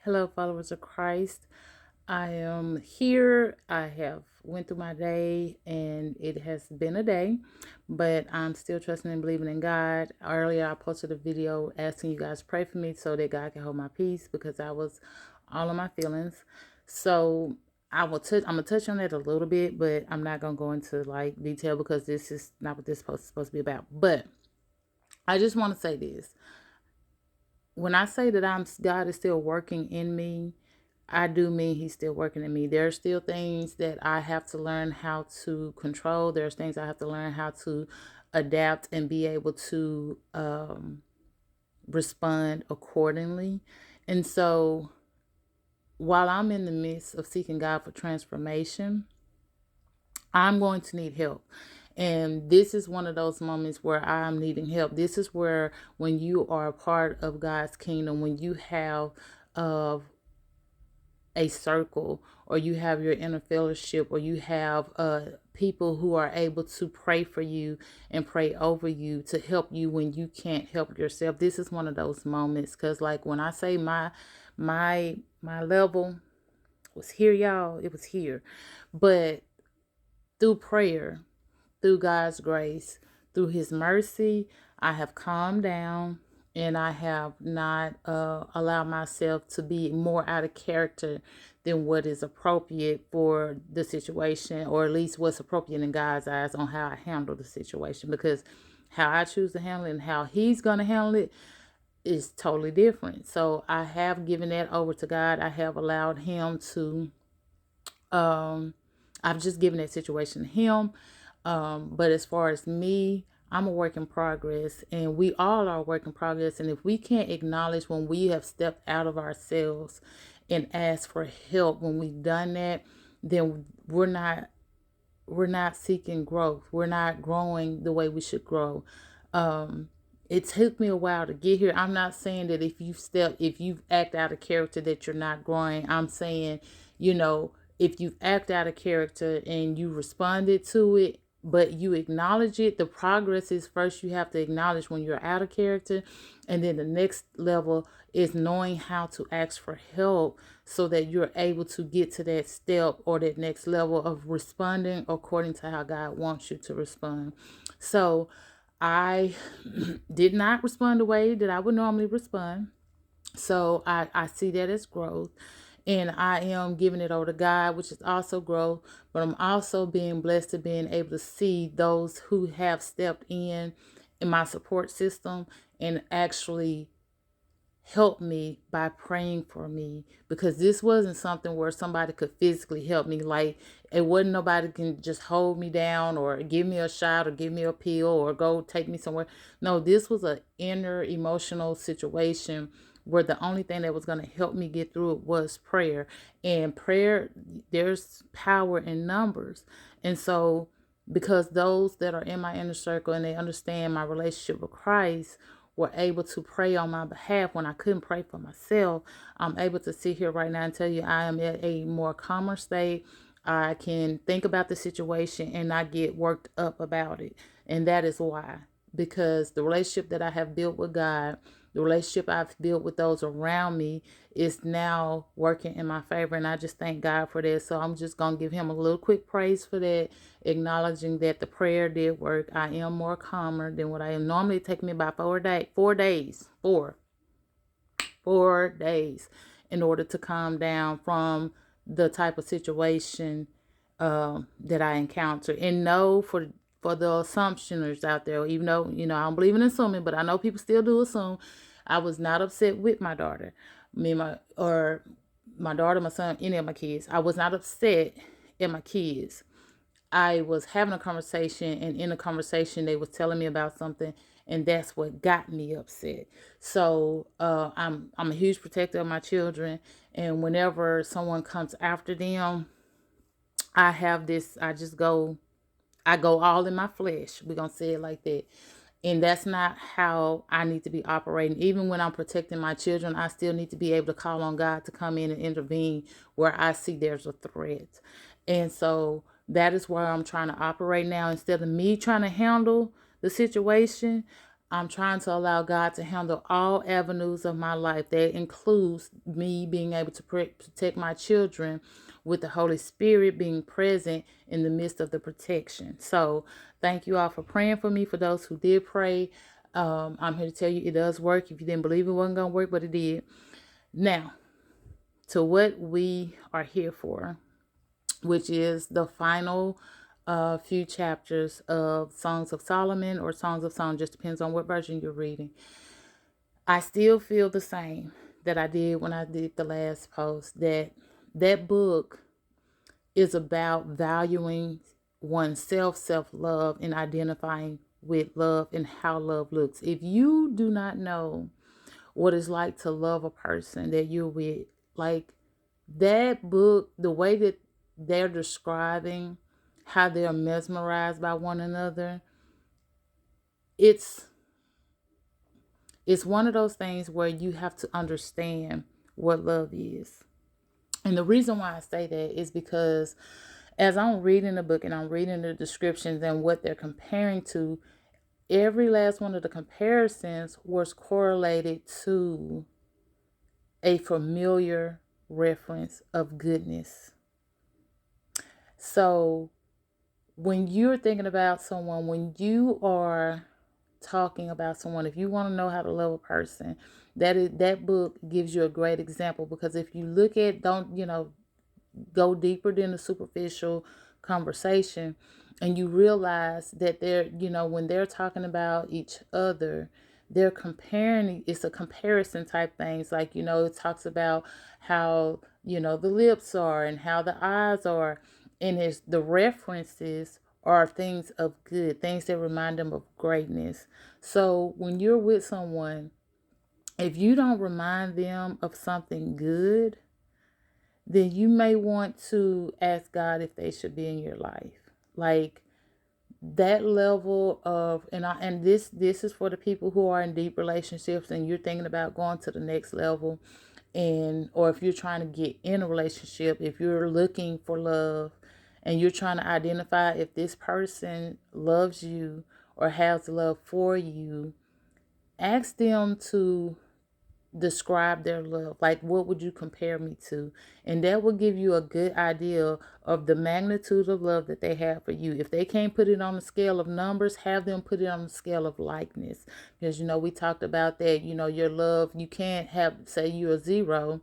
Hello, followers of Christ. I am here. I have went through my day and it has been a day, but I'm still trusting and believing in God. Earlier I posted a video asking you guys to pray for me so that God can hold my peace because I was all of my feelings. So I'm gonna touch on that a little bit, but I'm not gonna go into like detail because this is not what this post is supposed to be about. But I just want to say this. When I say that God is still working in me, I do mean he's still working in me. There are still things that I have to learn how to control. There's things I have to learn how to adapt and be able to respond accordingly. And so while I'm in the midst of seeking God for transformation, I'm going to need help. And this is one of those moments where I'm needing help. This is where, when you are a part of God's kingdom, when you have uh, a circle, or you have your inner fellowship, or you have people who are able to pray for you and pray over you to help you when you can't help yourself. This is one of those moments, because like when I say my level was here, y'all, it was here. But through prayer, through God's grace, through his mercy, I have calmed down, and I have not allowed myself to be more out of character than what is appropriate for the situation, or at least what's appropriate in God's eyes on how I handle the situation. Because how I choose to handle it and how he's going to handle it is totally different. So I have given that over to God. I have allowed him to, I've just given that situation to him. But as far as me, I'm a work in progress, and we all are a work in progress. And if we can't acknowledge when we have stepped out of ourselves and asked for help, when we've done that, then we're not seeking growth. We're not growing the way we should grow. It took me a while to get here. I'm not saying that if you act out of character that you're not growing. I'm saying, if you act out of character and you responded to it, but you acknowledge it, the progress is, first you have to acknowledge when you're out of character, and then the next level is knowing how to ask for help so that you're able to get to that step or that next level of responding according to how God wants you to respond. So I did not respond the way that I would normally respond. So I see that as growth. And I am giving it over to God, which is also growth. But I'm also being blessed to being able to see those who have stepped in my support system and actually help me by praying for me, because this wasn't something where somebody could physically help me. Like, it wasn't nobody can just hold me down or give me a shot or give me a pill or go take me somewhere. No, this was an inner emotional situation where the only thing that was going to help me get through it was prayer. And prayer, there's power in numbers. And so, because those that are in my inner circle and they understand my relationship with Christ were able to pray on my behalf when I couldn't pray for myself, I'm able to sit here right now and tell you I am at a more calmer state. I can think about the situation and not get worked up about it. And that is why. Because the relationship that I have built with God, the relationship I've built with those around me, is now working in my favor. And I just thank God for that. So I'm just going to give him a little quick praise for that, acknowledging that the prayer did work. I am more calmer than what I am. Normally it takes me about 4 days in order to calm down from the type of situation that I encounter. And no, for the assumptioners out there, even though I don't believe in assuming, but I know people still do assume, I was not upset with my daughter, my daughter, my son, any of my kids. I was not upset at my kids. I was having a conversation, and in a conversation they was telling me about something, and that's what got me upset. So I'm a huge protector of my children, and whenever someone comes after them, I have this. I go all in my flesh. We're gonna say it like that. And that's not how I need to be operating. Even when I'm protecting my children, I still need to be able to call on God to come in and intervene where I see there's a threat. And so that is where I'm trying to operate now. Instead of me trying to handle the situation, I'm trying to allow God to handle all avenues of my life. That includes me being able to protect my children with the Holy Spirit being present in the midst of the protection. So thank you all for praying for me. For those who did pray, I'm here to tell you it does work. If you didn't believe it wasn't going to work, but it did. Now, to what we are here for, which is the final few chapters of Songs of Solomon or Songs of Song, just depends on what version you're reading. I still feel the same that I did when I did the last post, that that book is about valuing oneself, self-love, and identifying with love and how love looks. If you do not know what it's like to love a person that you're with, like that book, the way that they're describing how they're mesmerized by one another, it's it's one of those things where you have to understand what love is. And the reason why I say that is because as I'm reading the book and I'm reading the descriptions and what they're comparing to, every last one of the comparisons was correlated to a familiar reference of goodness. So when you're thinking about someone, when you are talking about someone, if you want to know how to love a person, that book gives you a great example. Because if you look at, don't go deeper than the superficial conversation, and you realize that when they're talking about each other, they're comparing. It's a comparison type things, like it talks about how the lips are and how the eyes are, and it's the references are things of good, things that remind them of greatness. So when you're with someone, if you don't remind them of something good, then you may want to ask God if they should be in your life. Like that level of, and this is for the people who are in deep relationships and you're thinking about going to the next level, and or if you're trying to get in a relationship, if you're looking for love and you're trying to identify if this person loves you or has love for you, ask them to describe their love. Like, what would you compare me to? And that will give you a good idea of the magnitude of love that they have for you. If they can't put it on the scale of numbers, have them put it on the scale of likeness. Because we talked about that. Your love, you can't say you're a 0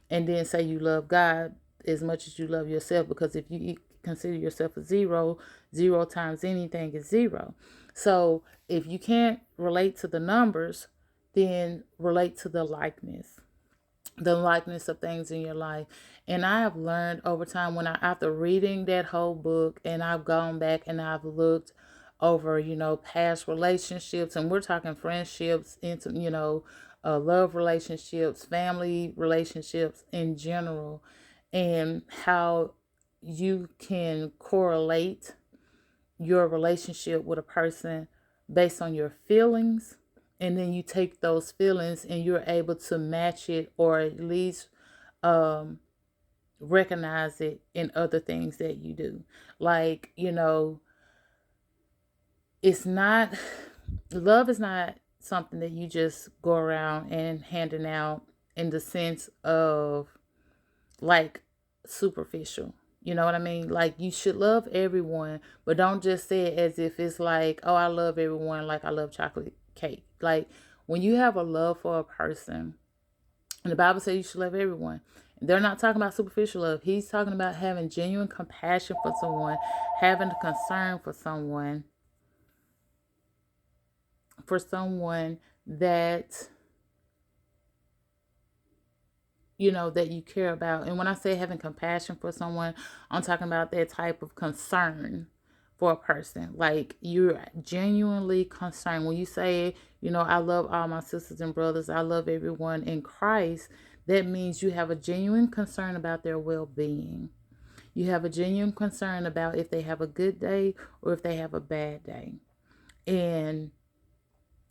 and then say you love God as much as you love yourself, because if you consider yourself a 0, 0 times anything is 0. So if you can't relate to the numbers, then relate to the likeness of things in your life. And I have learned over time, after reading that whole book, and I've gone back and I've looked over past relationships, and we're talking friendships, into love relationships, family relationships in general, and how you can correlate your relationship with a person based on your feelings, and then you take those feelings and you're able to match it, or at least recognize it in other things that you do. Like, it's not, love is not something that you just go around and handing out in the sense of like superficial. You know what I mean? Like, you should love everyone, but don't just say it as if it's like, oh, I love everyone like I love chocolate cake. Like, when you have a love for a person, and the Bible says you should love everyone, they're not talking about superficial love. He's talking about having genuine compassion for someone, having a concern for someone, that that you care about. And when I say having compassion for someone, I'm talking about that type of concern for a person. Like, you're genuinely concerned. When you say, I love all my sisters and brothers, I love everyone in Christ, that means you have a genuine concern about their well-being. You have a genuine concern about if they have a good day or if they have a bad day. And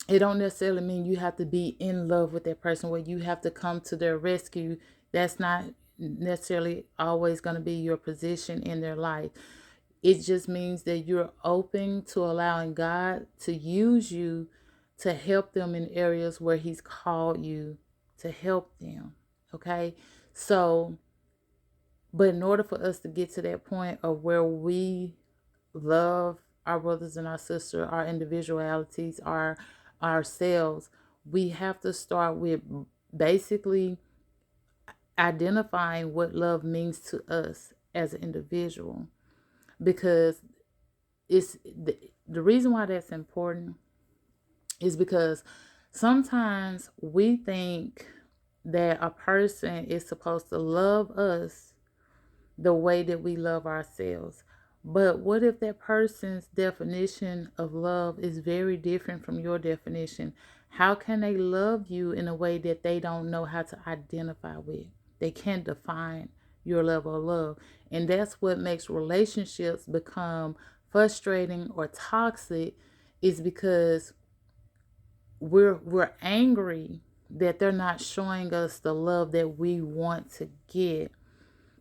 it don't necessarily mean you have to be in love with that person where you have to come to their rescue. That's not necessarily always going to be your position in their life. It just means that you're open to allowing God to use you to help them in areas where he's called you to help them. Okay? So, but in order for us to get to that point of where we love our brothers and our sisters, our individualities, our ourselves, we have to start with basically identifying what love means to us as an individual. Because it's the reason why that's important is because sometimes we think that a person is supposed to love us the way that we love ourselves. But what if that person's definition of love is very different from your definition? How can they love you in a way that they don't know how to identify with? They can't define your level of love. And that's what makes relationships become frustrating or toxic, is because we're angry that they're not showing us the love that we want to get,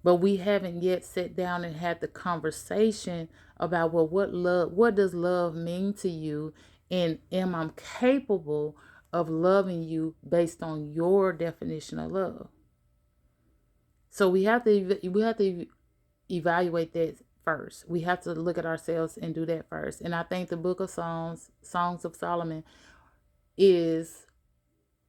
but we haven't yet sat down and had the conversation about, well, what does love mean to you, and am I capable of loving you based on your definition of love? So we have to evaluate that first. We have to look at ourselves and do that first. And I think the book of Songs of Solomon, is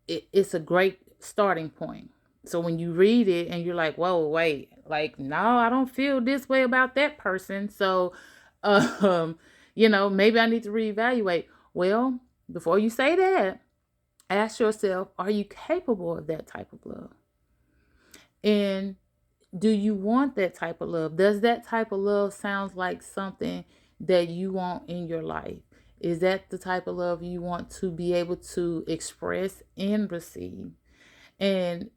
it's a great starting point. So when you read it and you're like, whoa, wait, like, no, I don't feel this way about that person. So, um, maybe I need to reevaluate. Well, before you say that, ask yourself, are you capable of that type of love? And do you want that type of love? Does that type of love sound like something that you want in your life? Is that the type of love you want to be able to express and receive? And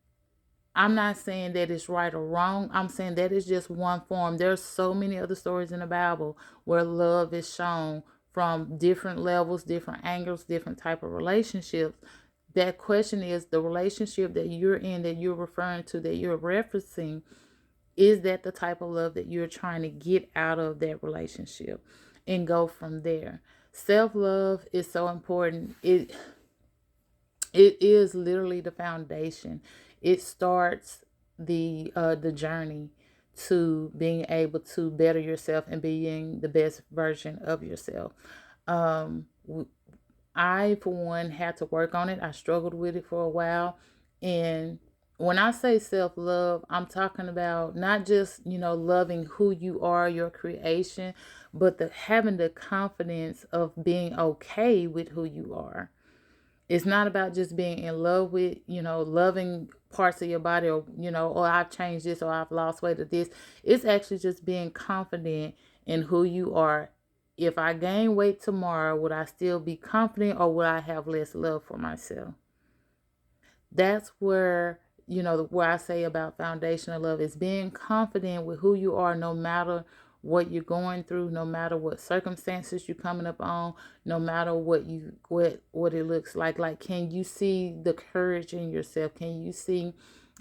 I'm not saying that it's right or wrong. I'm saying that is just one form. There's so many other stories in the Bible where love is shown from different levels, different angles, different type of relationships. That question is, the relationship that you're in, that you're referring to, that you're referencing, is that the type of love that you're trying to get out of that relationship, and go from there. Self-love is so important. It is literally the foundation. It starts the journey to being able to better yourself and being the best version of yourself. Um, I, for one, had to work on it. I struggled with it for a while. And when I say self love, I'm talking about not just, loving who you are, your creation, but having the confidence of being okay with who you are. It's not about just being in love with, loving parts of your body, or, or I've changed this, or I've lost weight, or this. It's actually just being confident in who you are. If I gain weight tomorrow, would I still be confident, or would I have less love for myself? That's where, where I say about foundational love is being confident with who you are, no matter what you're going through, no matter what circumstances you're coming up on, no matter what it looks like. Like, can you see the courage in yourself? Can you see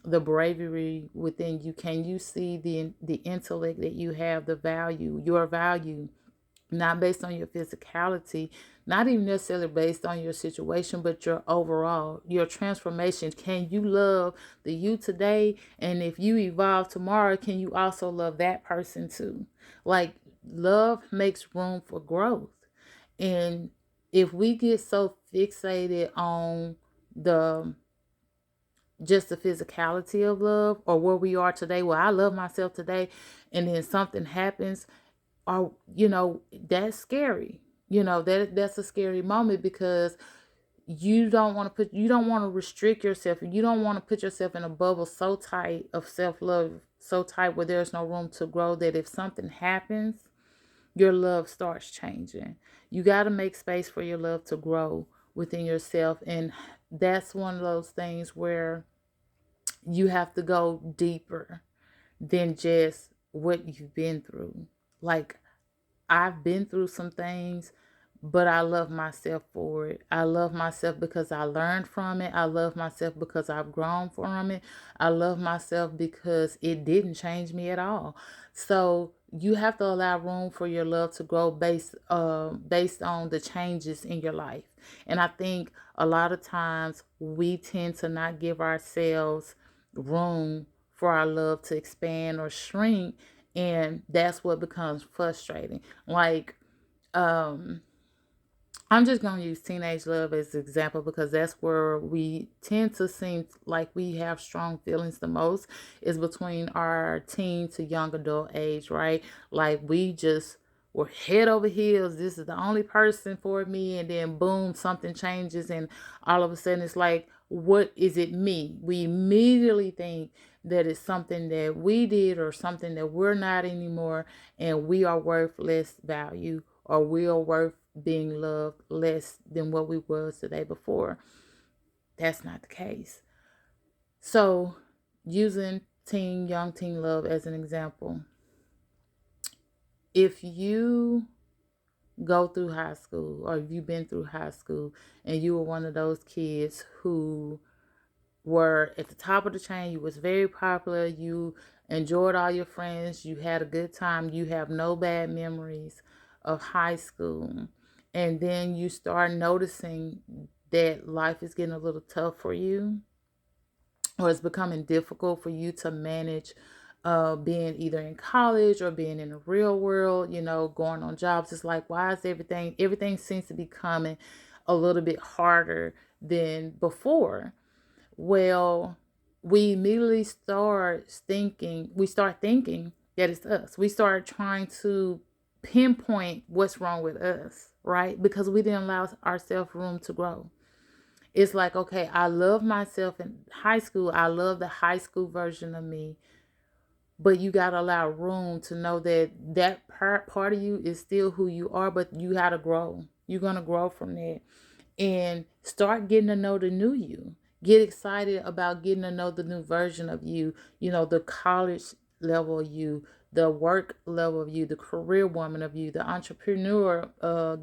the bravery within you? Can you see the intellect that you have, the value, your value? Not based on your physicality, not even necessarily based on your situation, but your overall, your transformation. Can you love the you today? And if you evolve tomorrow, can you also love that person too? Like, love makes room for growth. And if we get so fixated on the just the physicality of love, or where we are today, well, I love myself today, and then something happens, or that's scary. That's a scary moment, because you don't want to restrict yourself, and you don't want to put yourself in a bubble so tight of self-love, so tight where there's no room to grow, that if something happens, your love starts changing. You got to make space for your love to grow within yourself. And that's one of those things where you have to go deeper than just what you've been through. Like, I've been through some things, but I love myself for it. I love myself because I learned from it. I love myself because I've grown from it. I love myself because it didn't change me at all. So you have to allow room for your love to grow based on the changes in your life. And I think a lot of times we tend to not give ourselves room for our love to expand or shrink, and that's what becomes frustrating. Like, um I'm just going to use teenage love as an example because that's where we tend to seem like we have strong feelings the most, is between our teen to young adult age, right? Like we just were head over heels. This is the only person for me. And then boom, something changes. And all of a sudden it's like, what is it me? We immediately think that it's something that we did or something that we're not anymore. And we are worth less value, or we are worth being loved less than what we was the day before. That's not the case. So, using young teen love as an example, if you go through high school, or if you've been through high school and you were one of those kids who were at the top of the chain, you was very popular, you enjoyed all your friends, you had a good time, you have no bad memories of high school, and then you start noticing that life is getting a little tough for you, or it's becoming difficult for you to manage being either in college or being in the real world, going on jobs. It's like, why is everything seems to be coming a little bit harder than before? Well, we start thinking that it's us. We start trying to pinpoint what's wrong with us, right? Because we didn't allow ourselves room to grow. It's like, okay, I love myself in high school. I love the high school version of me, but you got to allow room to know that part of you is still who you are, but you got to grow. You're going to grow from that and start getting to know the new you. Get excited about getting to know the new version of you, the college level of you, the work level of you, the career woman of you, the entrepreneur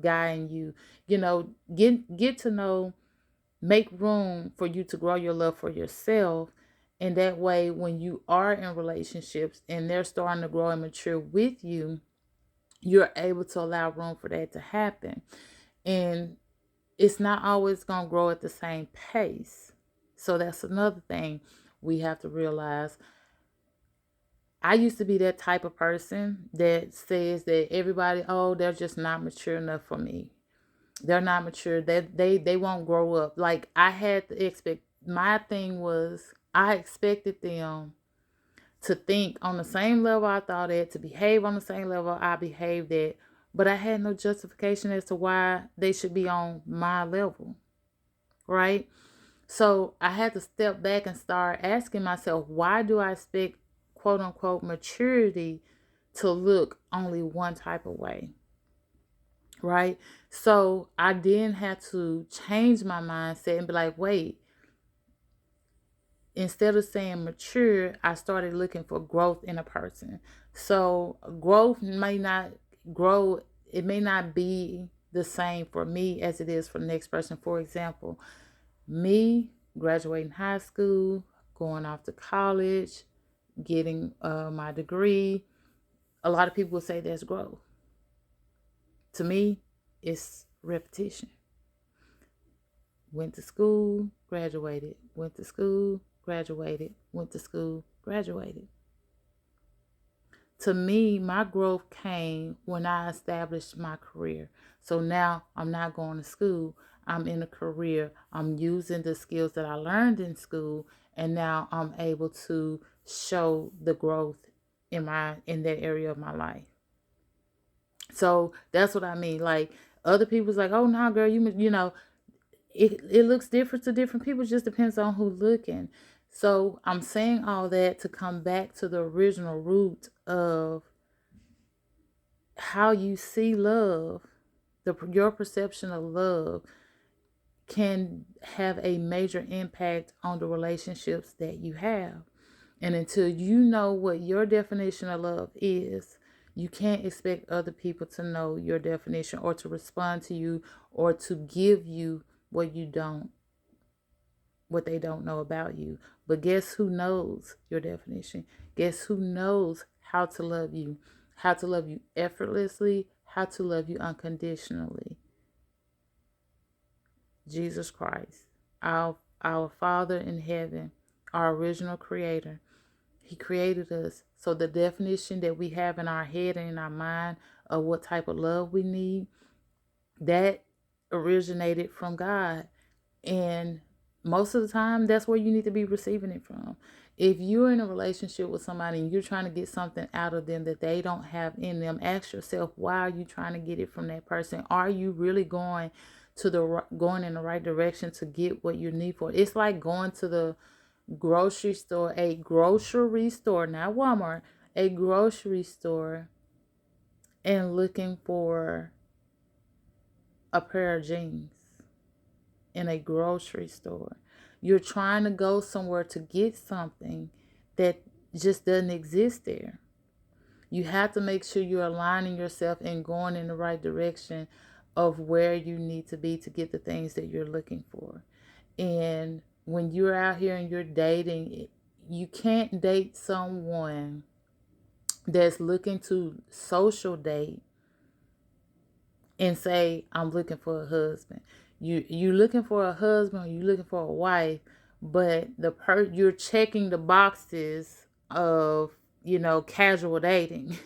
guy in you. Get to know, make room for you to grow your love for yourself. And that way, when you are in relationships and they're starting to grow and mature with you, you're able to allow room for that to happen. And it's not always going to grow at the same pace. So that's another thing we have to realize. I used to be that type of person that says that everybody, oh, they're just not mature enough for me. They're not mature. They won't grow up. Like I had to expect. My thing was I expected them to think on the same level I thought at, to behave on the same level I behaved at, but I had no justification as to why they should be on my level, right? So I had to step back and start asking myself, why do I expect quote unquote maturity to look only one type of way? Right? So I then had to change my mindset and be like, wait, instead of saying mature, I started looking for growth in a person. So growth may not grow, it may not be the same for me as it is for the next person. For example, me graduating high school, going off to college, getting my degree, a lot of people will say that's growth. To me, it's repetition. Went to school, graduated, went to school, graduated, went to school, graduated. To me, my growth came when I established my career. So now I'm not going to school. I'm in a career. I'm using the skills that I learned in school, and now I'm able to show the growth in that area of my life. So that's what I mean. Like other people's like, oh no, girl, it looks different to different people. It just depends on who's looking. So I'm saying all that to come back to the original root of how you see love. Your perception of love can have a major impact on the relationships that you have. And until you know what your definition of love is, You can't expect other people to know your definition or to respond to you or to give you what they don't know about you. But guess who knows your definition? Guess who knows how to love you? How to love you effortlessly, how to love you unconditionally. Jesus Christ, our Father in heaven, our original creator. He created us. So the definition that we have in our head and in our mind of what type of love we need, that originated from God. And most of the time, that's where you need to be receiving it from. If you're in a relationship with somebody and you're trying to get something out of them that they don't have in them, ask yourself, why are you trying to get it from that person? Are you really going in the right direction to get what you need for it? It's like going to the grocery store, not Walmart, a grocery store, and looking for a pair of jeans in a grocery store. You're trying to go somewhere to get something that just doesn't exist there. You have to make sure you're aligning yourself and going in the right direction of where you need to be to get the things that you're looking for. And when you're out here and you're dating, you can't date someone that's looking to social date and say, I'm looking for a husband. You looking for a husband or you looking for a wife, but you're checking the boxes of, casual dating.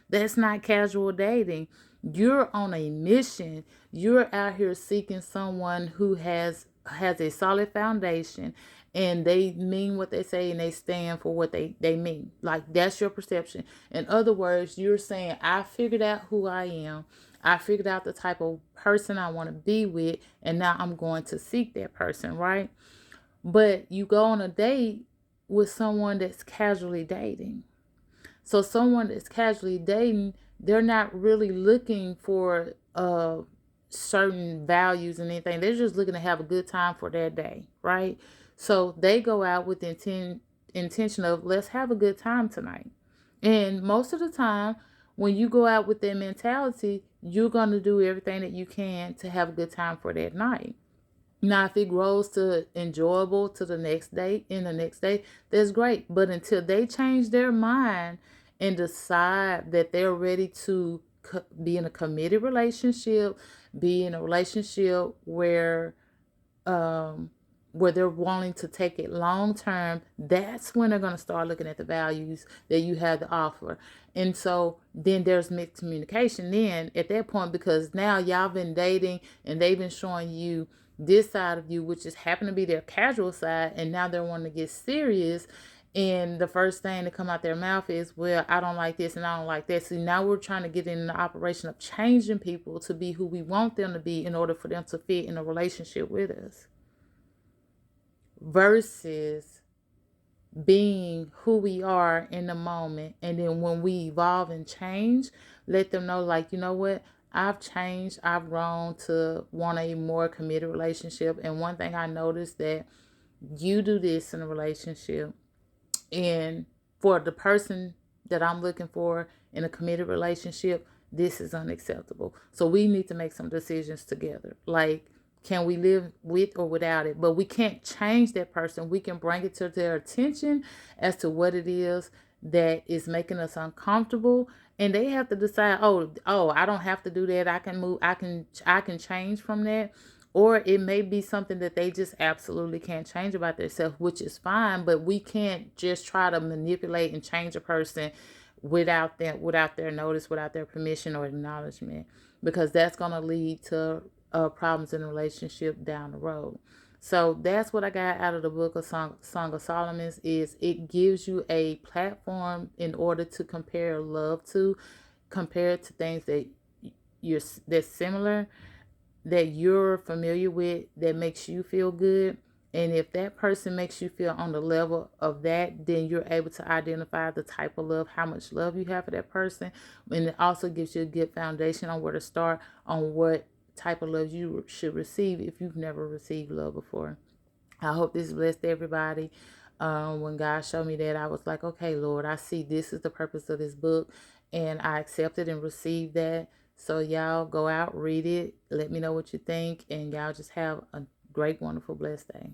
That's not casual dating. You're on a mission. You're out here seeking someone who has a solid foundation, and they mean what they say and they stand for what they mean. Like, that's your perception. In other words, you're saying, I figured out who I am. I figured out the type of person I want to be with, and now I'm going to seek that person, right? But you go on a date with someone that's casually dating. So someone that's casually dating, they're not really looking for certain values and anything. They're just looking to have a good time for their day, right? So they go out with the intention of, let's have a good time tonight. And most of the time, when you go out with that mentality, you're going to do everything that you can to have a good time for that night. Now, if it grows to enjoyable to the next day, that's great. But until they change their mind and decide that they're ready to be in a committed relationship, be in a relationship where they're wanting to take it long term, that's when they're going to start looking at the values that you have to offer. And so then there's mixed communication then at that point, because now y'all been dating and they've been showing you this side of you, which just happened to be their casual side, and now they're wanting to get serious. And the first thing to come out their mouth is, well, I don't like this and I don't like that. So now we're trying to get in the operation of changing people to be who we want them to be in order for them to fit in a relationship with us, versus being who we are in the moment. And then when we evolve and change, let them know, like, you know what, I've changed, I've grown to want a more committed relationship. And one thing I noticed, that you do this in a relationship, and for the person that I'm looking for in a committed relationship, this is unacceptable. So we need to make some decisions together. Like, can we live with or without it? But we can't change that person. We can bring it to their attention as to what it is that is making us uncomfortable. And they have to decide, I don't have to do that. I can move. I can change from that. Or it may be something that they just absolutely can't change about themselves, which is fine. But we can't just try to manipulate and change a person without their notice, without their permission or acknowledgement, because that's going to lead to problems in a relationship down the road. So that's what I got out of the book of Song of Solomon. Is it gives you a platform in order to compare it to things that's similar, that you're familiar with, that makes you feel good. And if that person makes you feel on the level of that, then you're able to identify the type of love, how much love you have for that person. And it also gives you a good foundation on where to start, on what type of love you should receive if you've never received love before. I hope this blessed everybody. When God showed me that, I was like, okay, Lord, I see this is the purpose of this book, and I accepted and received that. So y'all go out, read it, let me know what you think, and y'all just have a great, wonderful, blessed day.